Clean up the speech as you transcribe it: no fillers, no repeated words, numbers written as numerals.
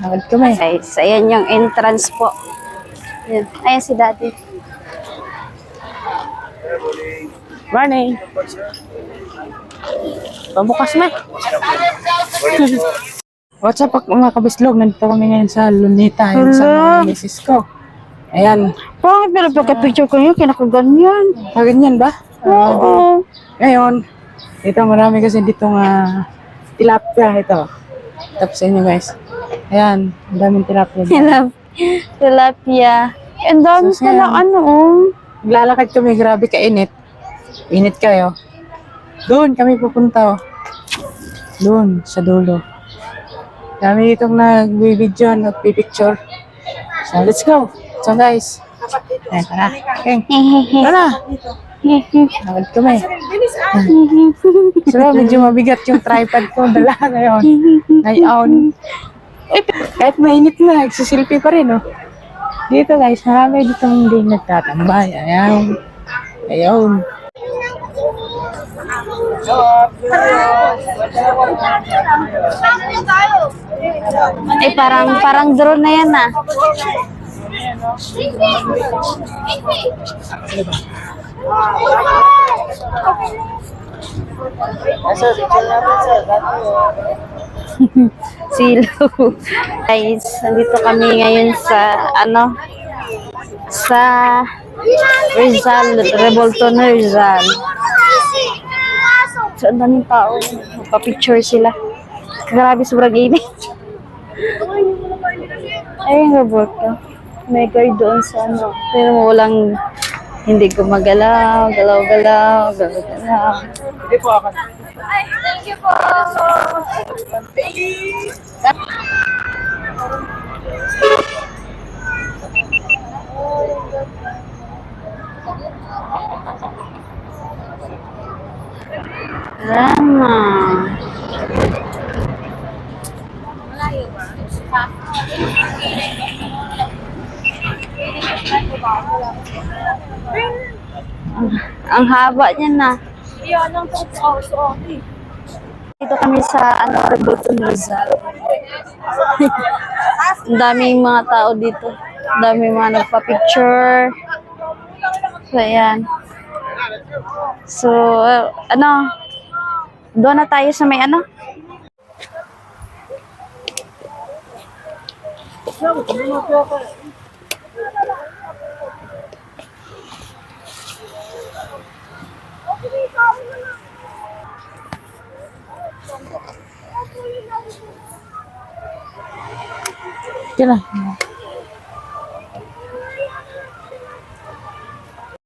Nagad kami. Guys, ayan yung entrance po. Ayan, ayan si Daddy. Morning. Pabukas na. What's up mga kabislog? Nandito kami ngayon sa Lunita. Yung sa mga misis ko. Ayan. Bakit pero pagka-picture ko yun, kinakaganyan? Ganyan ba? Oo. Ngayon, ito marami kasi ditong tilapia ito. Tapos sa inyo guys. Ayan, ang daming tilapia. Tilapia. Ang dami So, pala Naglalakad kami, grabe kainit. Init kayo. Doon kami pupunta. Doon, sa dulo. Kami itong nag-video, nag-picture. So, let's go. So guys. Ayan, tara. Okay. Tara. Nagad kami. So, medyo mabigat yung tripod ko. Dala ngayon. Ngayon. Kahit mainit na, nagsisilpi pa rin, oh. Dito guys, marami dito hindi nagtatambay. Ayan. Ayun. Parang drone na yan Silo. Guys, nandito kami ngayon sa sa Rizal, Revolton Rizal. So, ang daming tao. Magpa-picture sila. Grabe, sobrang init. Ayun, Roberto. May guard doon sa pero walang hindi gumagalaw, galaw-galaw. Hindi po ako. Ay, thank you po. Rama. Ang haba niya na. Dito kami sa Revolton Rizal. Ang daming mga tao dito. Ang daming mga nagpa-picture. So, ayan. So, doon na tayo sa may Kira.